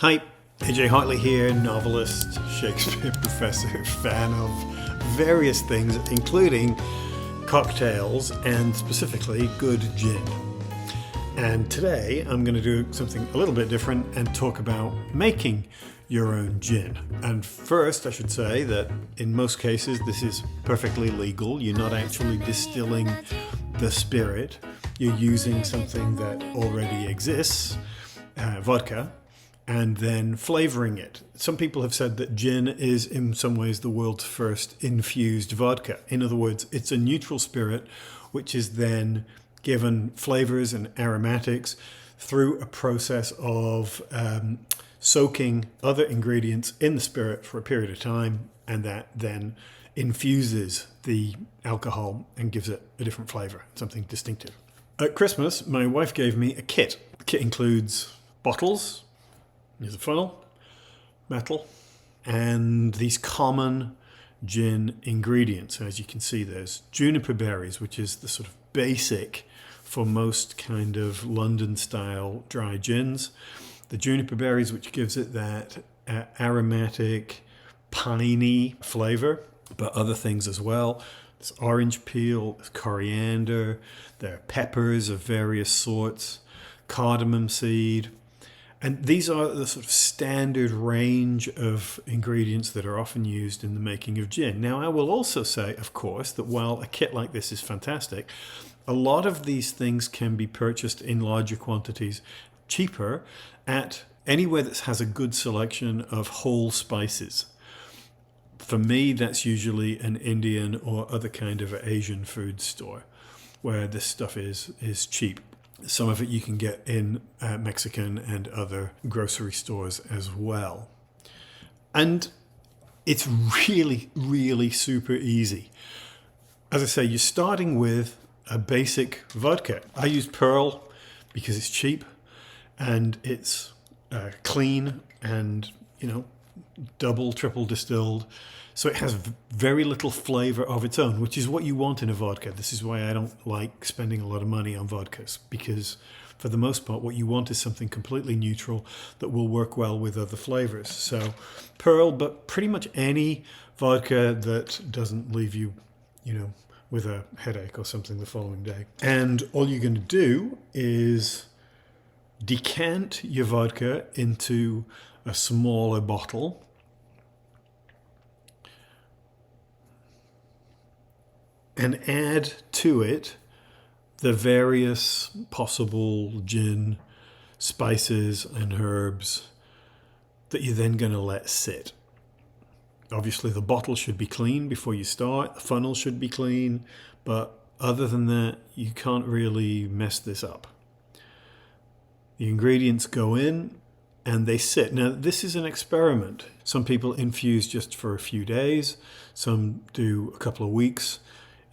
Hi, AJ Hartley here, novelist, Shakespeare professor, fan of various things, including cocktails and specifically good gin. And today I'm going to do something a little bit different and talk about making your own gin. And first, I should say that in most cases this is perfectly legal. You're not actually distilling the spirit. You're using something that already exists, vodka, and then flavoring it. Some people have said that gin is in some ways the world's first infused vodka. In other words, it's a neutral spirit which is then given flavors and aromatics through a process of soaking other ingredients in the spirit for a period of time, and that then infuses the alcohol and gives it a different flavor, something distinctive. At Christmas, my wife gave me a kit. The kit includes bottles, here's a funnel, metal, and these common gin ingredients. As you can see, there's juniper berries, which is the sort of basic for most kind of London-style dry gins. The juniper berries, which gives it that aromatic, piney flavor, but other things as well. There's orange peel, there's coriander, there are peppers of various sorts, cardamom seed. And these are the sort of standard range of ingredients that are often used in the making of gin. Now, I will also say, of course, that while a kit like this is fantastic, a lot of these things can be purchased in larger quantities, cheaper, at anywhere that has a good selection of whole spices. For me, that's usually an Indian or other kind of Asian food store where this stuff is cheap. Some of it you can get in Mexican and other grocery stores as well. And it's really, really super easy. As I say, you're starting with a basic vodka. I use Pearl because it's cheap and it's clean and, double, triple distilled. So it has very little flavor of its own, which is what you want in a vodka. This is why I don't like spending a lot of money on vodkas, because for the most part, what you want is something completely neutral that will work well with other flavors. So Pearl, but pretty much any vodka that doesn't leave you, with a headache or something the following day. And all you're going to do is decant your vodka into a smaller bottle. And add to it the various possible gin spices and herbs that you're then going to let sit. Obviously, the bottle should be clean before you start. The funnel should be clean. But other than that, you can't really mess this up. The ingredients go in and they sit. Now, this is an experiment. Some people infuse just for a few days. Some do a couple of weeks.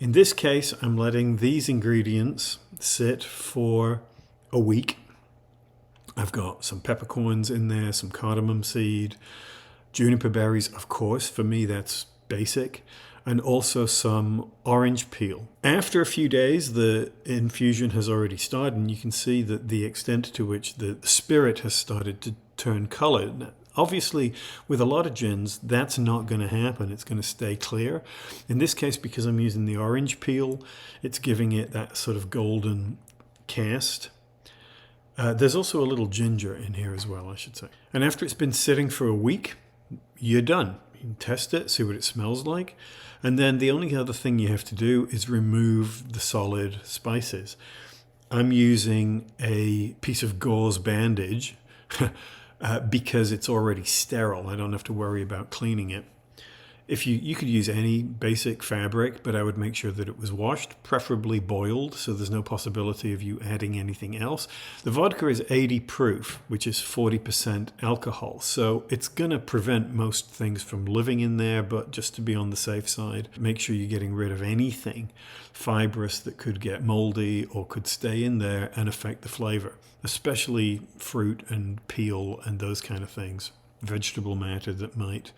In this case, I'm letting these ingredients sit for a week. I've got some peppercorns in there, some cardamom seed, juniper berries, of course. For me, that's basic. And also some orange peel. After a few days, the infusion has already started, and you can see that the extent to which the spirit has started to turn color. Now, obviously, with a lot of gins, that's not going to happen. It's going to stay clear. In this case, because I'm using the orange peel, it's giving it that sort of golden cast. There's also a little ginger in here as well, I should say. And after it's been sitting for a week, you're done. You can test it, see what it smells like. And then the only other thing you have to do is remove the solid spices. I'm using a piece of gauze bandage because it's already sterile. I don't have to worry about cleaning it. If you could use any basic fabric, but I would make sure that it was washed, preferably boiled, so there's no possibility of you adding anything else. The vodka is 80 proof, which is 40% alcohol, so it's going to prevent most things from living in there, but just to be on the safe side, make sure you're getting rid of anything fibrous that could get moldy or could stay in there and affect the flavor, especially fruit and peel and those kind of things, vegetable matter that might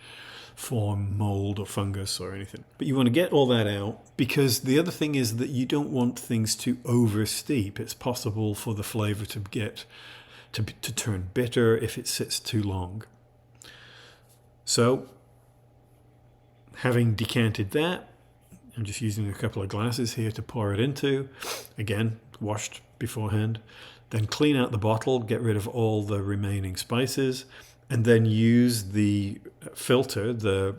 form mold or fungus or anything. But you want to get all that out, because the other thing is that you don't want things to oversteep. It's possible for the flavor to get to turn bitter if it sits too long. So, having decanted that, I'm just using a couple of glasses here to pour it into. Again, washed beforehand. Then clean out the bottle, get rid of all the remaining spices, and then use the filter, the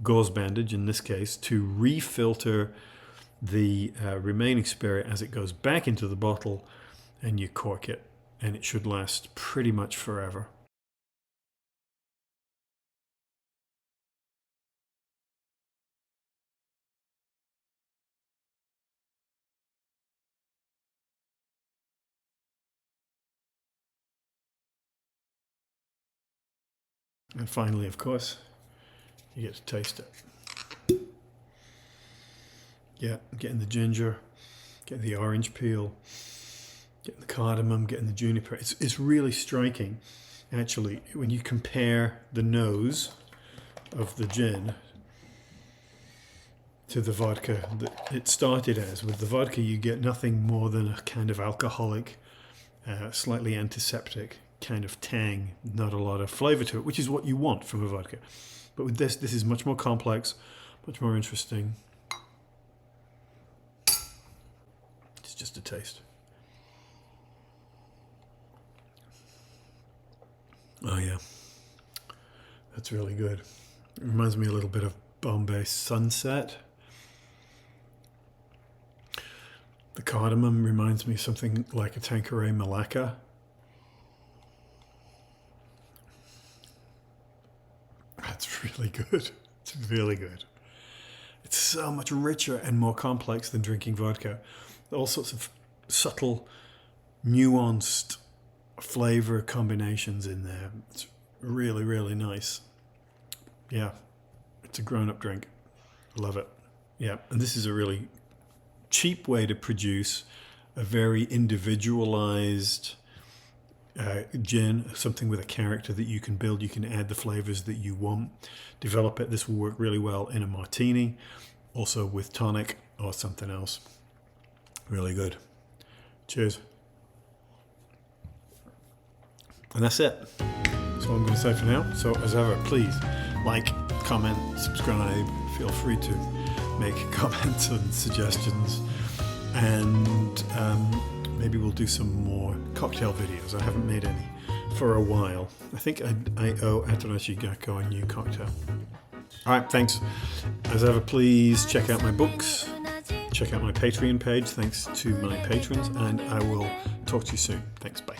gauze bandage in this case, to refilter the remaining spirit as it goes back into the bottle, and you cork it, and it should last pretty much forever. And finally, of course, you get to taste it. Yeah, getting the ginger, getting the orange peel, getting the cardamom, getting the juniper. It's really striking, actually, when you compare the nose of the gin to the vodka that it started as. With the vodka, you get nothing more than a kind of alcoholic, slightly antiseptic kind of tang, not a lot of flavor to it, which is what you want from a vodka. But with this is much more complex, much more interesting. It's just a taste. Oh yeah, that's really good. It reminds me a little bit of Bombay Sunset. The cardamom reminds me of something like a Tanqueray Malacca. That's really good. It's really good. It's so much richer and more complex than drinking vodka. All sorts of subtle, nuanced flavor combinations in there. It's really, really nice. Yeah, it's a grown-up drink. Love it. Yeah, and this is a really cheap way to produce a very individualized gin, something with a character that you can build. You can add the flavors that you want, develop it. This will work really well in a martini, also with tonic or something else. Really good. Cheers. And that's it. That's all I'm going to say for now. So as ever, please like, comment, subscribe. Feel free to make comments and suggestions, and maybe we'll do some more cocktail videos. I haven't made any for a while. I think I owe Atarashi Gakko a new cocktail. All right, thanks. As ever, please check out my books. Check out my Patreon page. Thanks to my patrons, and I will talk to you soon. Thanks, bye.